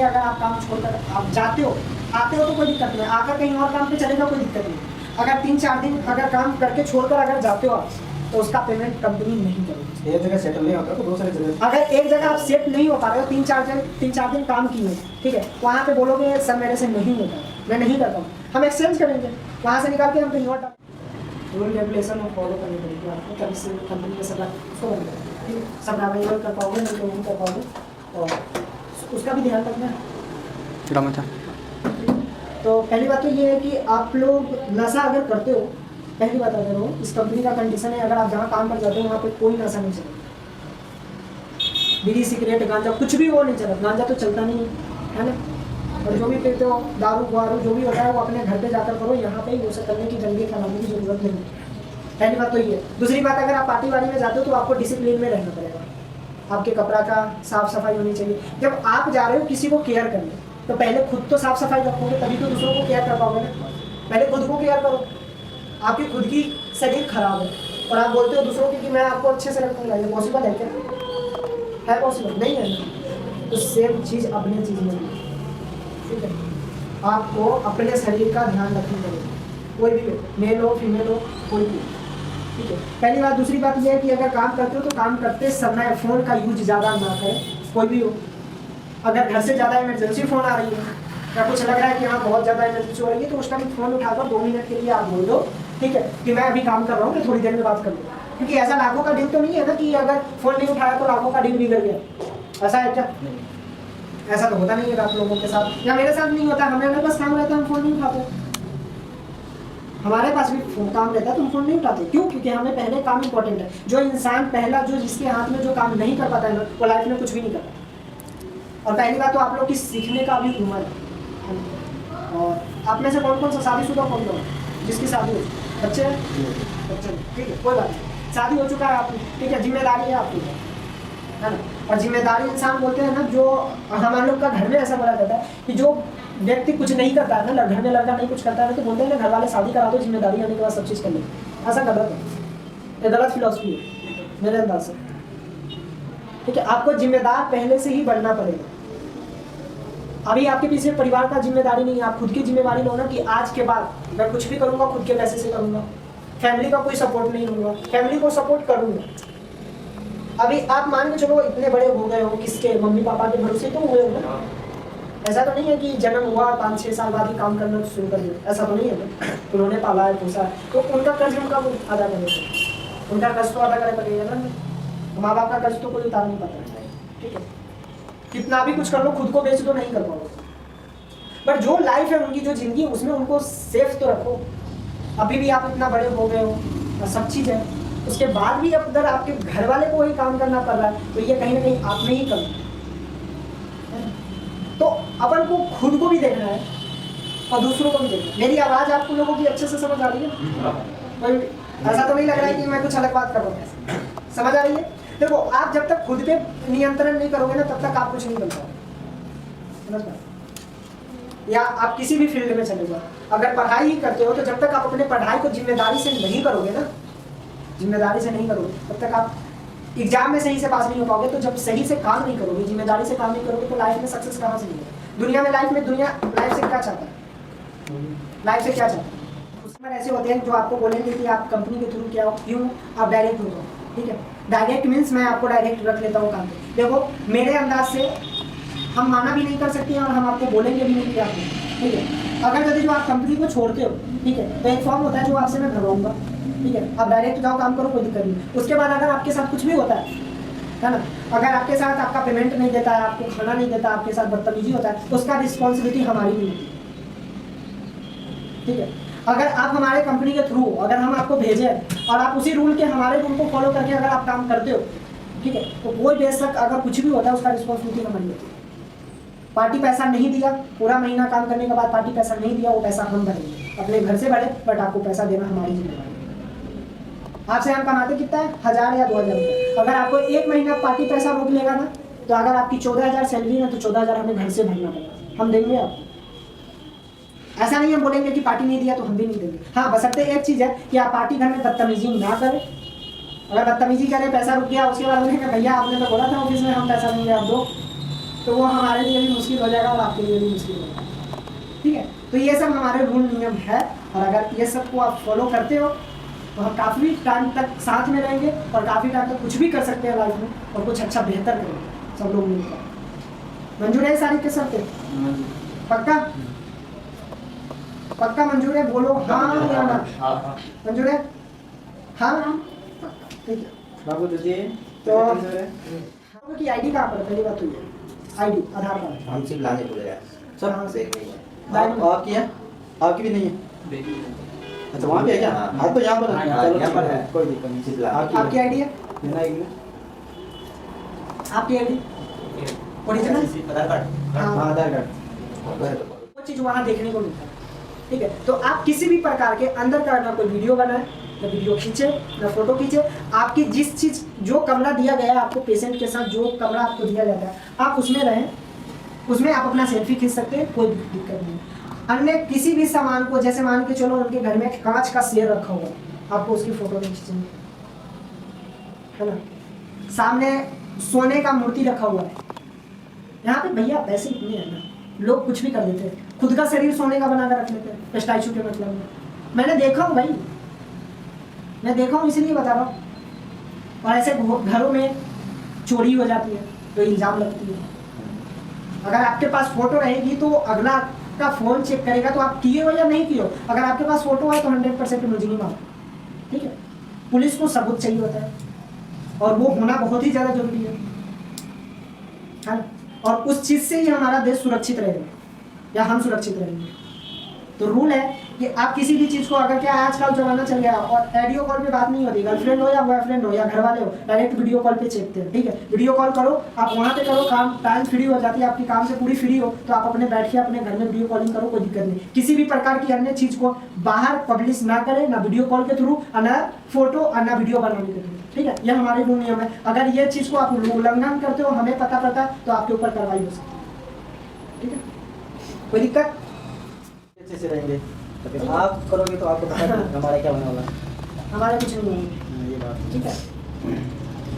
अगर आप काम छोड़कर आप जाते हो, आते हो तो कोई दिक्कत नहीं, आकर कहीं और काम पे चलेगा कोई दिक्कत नहीं। अगर 3-4 दिन अगर काम करके छोड़कर अगर जाते हो आप, तो उसका पेमेंट कंपनी नहीं करेगी। एक जगह सेटल नहीं होता तो दूसरी जगह, अगर एक जगह आप सेट नहीं हो पा रहे हो, 3-4 दिन काम किए, ठीक है, वहाँ पे बोलोगे सर मेरे से नहीं होता, मैं नहीं करता हूँ, हम एक्सचेंज करेंगे, वहाँ से निकाल के हम कहीं और रूल रेगुलेशन में फॉलो करनी पड़ेगी आपको, तभी से कंपनी में सब उसको बनेगा, सब अवेलेबल कर पाओगे, नहीं तो नहीं कर पाओगे, और उसका भी ध्यान रखना है। तो पहली बात तो ये है कि आप लोग नशा अगर करते हो, पहली बात अगर हो, इस कंपनी का कंडीशन है अगर आप जहाँ काम पर जाते हो वहाँ पे कोई नशा नहीं चलेगा, बीड़ी सिगरेट गांजा कुछ भी वो नहीं चला, गांजा तो चलता नहीं है ना, और जो भी पीते हो दारू वारू जो भी होता है वो अपने घर पे जाकर करो, यहाँ पे वो सब करने की गंदगी फैलाने की जरूरत नहीं है। पहली बात तो ये। दूसरी बात, अगर आप पार्टी वार्टी में जाते हो तो आपको डिसिप्लिन में रहना पड़ेगा, आपके कपड़ा का साफ सफाई होनी चाहिए। जब आप जा रहे हो किसी को केयर करने, तो पहले खुद तो साफ सफाई रखोगे तभी तो दूसरों को केयर कर पाओगे ना। पहले खुद को केयर करो, आपकी खुद की शरीर खराब है और आप बोलते हो दूसरों की कि मैं आपको अच्छे से रखूँगा, ये पॉसिबल है क्या? है पॉसिबल? नहीं है ना। तो सेम चीज़ अपने चीज़ में भी, ठीक है, आपको अपने शरीर का ध्यान रखना पड़ेगा, कोई भी हो, मेल हो फीमेल हो कोई भी, ठीक है, पहली बात। दूसरी बात यह है कि अगर काम करते हो तो काम करते समय फ़ोन का यूज ज़्यादा ना करें, कोई भी हो। अगर घर से ज़्यादा इमरजेंसी फ़ोन आ रही है या कुछ लग रहा है कि हाँ बहुत ज़्यादा इमरजेंसी हो रही है, तो उस टाइम फ़ोन उठाकर 2 मिनट के लिए आप बोल दो, ठीक है, कि मैं अभी काम कर रहा हूँ, मैं थोड़ी देर में बात कर लूँ। क्योंकि ऐसा लाखों का दिन तो नहीं है ना कि अगर फ़ोन नहीं उठाया तो लाखों का दिन बिगड़ गया, ऐसा है क्या? ऐसा तो होता नहीं है आप लोगों के साथ, या मेरे साथ नहीं होता। हमें बस काम रहता है, हम फ़ोन नहीं उठाते, हमारे पास भी काम रहता है तो हम फ़ोन नहीं उठाते। क्यों? क्योंकि हमें पहले काम इंपॉर्टेंट है। जो इंसान पहला जो जिसके हाथ में जो काम नहीं कर पाता है ना, वो लाइफ में कुछ भी नहीं करता। और पहली बात तो आप लोग की सीखने का भी उम्र है। और आप में से कौन कौन सा शादीशुदा कौन लोग जिसकी शादी हो? बच्चे हैं? बच्चे, ठीक है, कोई बात नहीं, शादी हो चुका है आपकी, ठीक है, जिम्मेदारी है आपकी, है ना। और जिम्मेदारी इंसान बोलते हैं ना, जो हमारे लोग का घर में ऐसा बोला जाता है कि जो व्यक्ति कुछ नहीं करता है ना, घर में लड़का नहीं कुछ करता है तो बोलते हैं ना घर वाले शादी करा दो, जिम्मेदारी आने के बाद सब चीज़ कर लेंगे। ऐसा गलत है, ये गलत फिलॉसफी है मेरे अंदाज से, ठीक है। आपको जिम्मेदार पहले से ही बनना पड़ेगा। अभी आपके पीछे परिवार का जिम्मेदारी नहीं है, आप खुद की जिम्मेदारी लो ना कि आज के बाद मैं कुछ भी करूँगा खुद के पैसे से करूँगा, फैमिली का कोई सपोर्ट नहीं लूँगा, फैमिली को सपोर्ट करूँगा। अभी आप मान के चलो इतने बड़े हो गए हो, किसके? मम्मी पापा के भरोसे तो हुए हो ना। ऐसा तो नहीं है कि जन्म हुआ 5-6 साल बाद ही काम करना शुरू कर दिया, ऐसा तो नहीं है ना। उन्होंने पाला है, पोसा है, तो उनका कर्ज हम कब अदा करेंगे? उनका कर्ज तो अदा करना पड़ेगा ना। माँ बाप का कर्ज तो कोई उतार नहीं पाता है, ठीक है। कितना भी कुछ कर लो, खुद को बेच दो, नहीं कर पाओगे। बट जो लाइफ है उनकी, जो जिंदगी, उसमें उनको सेफ तो रखो। अभी भी आप इतना बड़े हो गए हो, सब चीज़ है, उसके बाद भी अगर आपके घर वाले को ही काम करना पड़ रहा है तो ये कहीं ना कहीं आप में ही कमी। तो अपन को खुद को भी देखना है और दूसरों को भी देखना है। मेरी आवाज़ आपको लोगों की अच्छे से समझ आ रही है? कोई ऐसा तो नहीं लग रहा है कि मैं कुछ अलग बात कर रहा हूँ? समझ आ रही है? देखो, आप जब तक खुद पे नियंत्रण नहीं करोगे ना, तब तक आप कुछ नहीं कर पाओगे, समझ पाए? या आप किसी भी फील्ड में चले जाओ, अगर पढ़ाई ही करते हो तो जब तक आप अपने पढ़ाई को जिम्मेदारी से नहीं करोगे ना, जिम्मेदारी से नहीं करोगे, तब तक आप एग्जाम में सही से पास नहीं हो पाओगे। तो जब सही से काम नहीं करोगे, जिम्मेदारी से काम नहीं करोगे, तो लाइफ में सक्सेस कहाँ से मिलेगा? दुनिया में लाइफ से क्या चाहता है? लाइफ से क्या चाहता है? उसमें ऐसे होते हैं जो आपको बोलेंगे कि आप कंपनी के थ्रू क्या हो, क्यों आप डायरेक्ट हो जाओ, ठीक है। डायरेक्ट मीन्स मैं आपको डायरेक्ट रख लेता हूँ काम पे। देखो, मेरे अंदाज से हम माना भी नहीं कर सकते हैं और हम आपको बोलेंगे भी नहीं कि आप, ठीक है। अगर यदि जो आप कंपनी को छोड़ते हो, ठीक है, तो एक फॉर्म होता है जो आपसे मैं भरवाऊंगा, ठीक है, आप डायरेक्ट जाओ काम करो, कोई दिक्कत नहीं। उसके बाद अगर आपके साथ कुछ भी होता है ना, अगर आपके साथ आपका पेमेंट नहीं देता है, आपको खाना नहीं देता, आपके साथ बदतमीजी होता है, तो उसका रिस्पॉन्सिबिलिटी हमारी नहीं होती, ठीक है। अगर आप हमारे कंपनी के थ्रू, अगर हम आपको भेजें और आप उसी रूल के, हमारे रूल को फॉलो करके अगर आप काम करते हो, ठीक है, तो कोई बेशक अगर कुछ भी होता है उसका रिस्पॉन्सिबिलिटी हमारी होती है। पार्टी पैसा नहीं दिया, पूरा महीना काम करने के बाद पार्टी पैसा नहीं दिया, वो पैसा हम भरेंगे, अपने घर से भरे, बट आपको पैसा देना हमारी जिम्मेदारी। आपसे हम कमाते कितना है? 1000 या 2000 रुपये। अगर आपको 1 महीना पार्टी पैसा रोक लेगा ना, तो अगर आपकी 14,000 सैलरी है तो 14,000 हमें घर से भरना पड़ेगा, हम देंगे आपको। ऐसा नहीं हम बोलेंगे कि पार्टी नहीं दिया तो हम भी नहीं देंगे। हाँ, बशर्ते एक चीज़ है कि आप पार्टी घर में बदतमीजी ना करें। अगर बदतमीजी करें, पैसा रुक गया, उसके बाद बोलेंगे भैया आपने तो बोला था ऑफिस में हम पैसा देंगे, आप दो, तो वो हमारे लिए भी मुश्किल हो जाएगा और आपके लिए भी मुश्किल हो जाएगा। ठीक है, तो ये सब हमारे रूल नियम है, और अगर ये सब को आप फॉलो करते हो तो हम काफ़ी टाइम तक साथ में रहेंगे और काफ़ी टाइम तक कुछ भी कर सकते हैं लाइफ में और कुछ अच्छा बेहतर करेंगे सब लोग मिलकर। मंजूर है सारी के सब पे? पक्का पक्का मंजूर है? बोलो हाँ या ना। मंजूर है? हाँ, ठीक है। बाबू तुझे तो की आईडी कहाँ पर है? पहली बात तो ये आईडी आधार कार्ड हम सिर्फ लाने बोलेगा सब देख नहीं है। आपकी है? आपकी भी नहीं है? अच्छा वहाँ पे है क्या? हाँ। हाँ तो यहाँ पर है। हाँ, चलो यहाँ पर ठीक है। कोई दिक्कत नहीं। सिर्फ ला आपकी आईडी है? लेना एक मिनट। आपकी आईडी ओरिजिनल? आधार कार्ड हाँ आधार कार्ड। वो चीज़ वहाँ देखने को मिलता है। ठीक है, तो आप किसी भी प्रकार के अंदर का ना कोई वीडियो बनाए, ना वीडियो खींचे, ना फोटो खींचे। आपकी जिस चीज़ जो कमरा दिया गया है आपको, पेशेंट के साथ जो कमरा आपको दिया जाता है आप उसमें रहें, उसमें आप अपना सेल्फी खींच सकते हैं, कोई दिक्कत नहीं। अन्य किसी भी सामान को, जैसे मान के चलो उनके घर में कांच का शेर रखा हुआ है, आपको उसकी फोटो नहीं खींचेंगे, है ना। सामने सोने का मूर्ति रखा हुआ है, यहाँ पे भैया पैसे इतने हैं ना, लोग कुछ भी कर देते हैं, खुद का शरीर सोने का बना कर रख लेते हैं स्टैचू के मतलब में। मैंने देखा हूँ भाई, मैं देखा हूँ इसलिए बता रहा हूँ। और ऐसे घरों में चोरी हो जाती है तो इल्ज़ाम लगती है। अगर आपके पास फोटो रहेगी तो अगला का फोन चेक करेगा तो आप किए हो या नहीं किए हो। अगर आपके पास फोटो है तो 100% मुलजिम मानो। ठीक है, पुलिस को सबूत चाहिए होता है और वो होना बहुत ही ज़्यादा जरूरी है ना। और उस चीज़ से ही हमारा देश सुरक्षित रहेगा या हम सुरक्षित रहेंगे। तो रूल है कि आप किसी भी चीज़ को, अगर क्या आजकल जमाना चल गया और ऑडियो कॉल पे बात नहीं होती, गर्लफ्रेंड हो या बॉयफ्रेंड हो या घर वाले हो, डायरेक्ट वीडियो कॉल पे चेकते हैं। ठीक है, वीडियो कॉल करो, आप वहाँ पे करो, काम टाइम फ्री हो जाती है आपकी, काम से पूरी फ्री हो तो आप अपने बैठ के अपने घर में वीडियो कॉलिंग करो, कोई दिक्कत नहीं। किसी भी प्रकार की अन्य चीज़ को बाहर पब्लिश ना करें, ना वीडियो कॉल के थ्रू, ना फोटो और ना वीडियो बनाने के थ्रू। ठीक है, यह हमारे रूल नियम है। अगर ये चीज़ को आप उल्लंघन करते हो, हमें पता तो आपके ऊपर कार्रवाई हो सकती है। ठीक है, कोई दिक्कत? अच्छे से रहेंगे। तो फिर आप करोगे तो आपको पता है हमारा क्या होने वाला है। हमारे कुछ नहीं है। हाँ, ये बात ठीक है,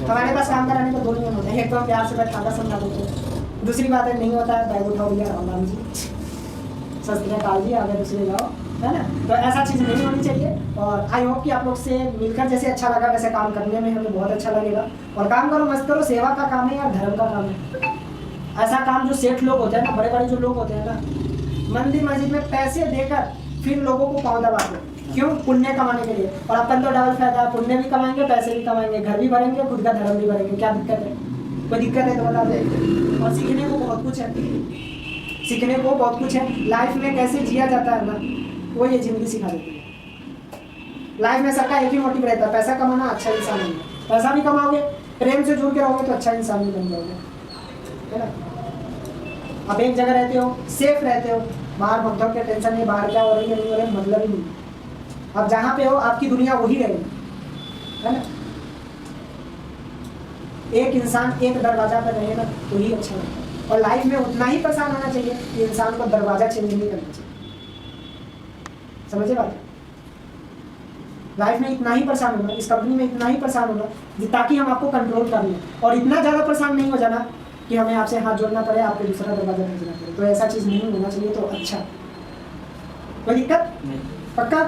हमारे पास काम कराने को 2 नियम होते हैं। एक तो हम प्यार से बैठा समझा देते हैं, दूसरी बात है नहीं होता है बैग उठाओ भैया राम राम जी, सत श्री अकाल जी, आगे दूसरे जाओ, है ना। तो ऐसा चीज़ नहीं होनी चाहिए। और आई होप कि आप लोग से मिलकर जैसे अच्छा लगा वैसे काम करने में हमें बहुत अच्छा लगेगा। और काम करो, मस्त करो, सेवा का काम है या धर्म का काम है। ऐसा काम जो सेठ लोग होते हैं ना, बड़े बड़े जो लोग होते हैं ना, मंदिर मस्जिद में पैसे देकर फिर लोगों को पाँव दबाते हैं, क्यों? पुण्य कमाने के लिए। और अपन तो डबल फायदा, पुण्य भी कमाएंगे, पैसे भी कमाएंगे, घर भी भरेंगे, खुद का धर्म भी भरेंगे। क्या दिक्कत है? कोई दिक्कत है तो बता दें। और सीखने को बहुत कुछ है, सीखने को बहुत कुछ है। लाइफ में कैसे जिया जाता है ना, वो ये जिंदगी सिखा देती है। लाइफ में सबका एक ही मोटिव रहता है, पैसा कमाना, अच्छा इंसान बनना। पैसा भी कमाओगे, प्रेम से जुड़ के रहोगे तो अच्छा इंसान भी बन जाओगे, है ना। अब एक जगह रहते हो, सेफ रहते हो, बाहर भगदड़ के टेंशन नहीं, बाहर क्या हो रही है नहीं हो रही है मतलब ही नहीं। अब जहाँ पे हो आपकी दुनिया वही रहेगी, है ना। एक इंसान एक दरवाजा पर रहे ना तो ही अच्छा लगता है। और लाइफ में उतना ही परेशान होना चाहिए कि इंसान को दरवाजा चेंज नहीं करना चाहिए। समझे बात? लाइफ में इतना ही परेशान होना, इस कंपनी में इतना ही परेशान होना ताकि हम आपको कंट्रोल कर लें। और इतना ज़्यादा परेशान नहीं हो जाना कि हमें आपसे हाथ जोड़ना पड़े, आपको दूसरा दरवाजा भेजना पड़े। तो ऐसा चीज़ नहीं होना चाहिए। तो अच्छा, कोई दिक्कत? पक्का?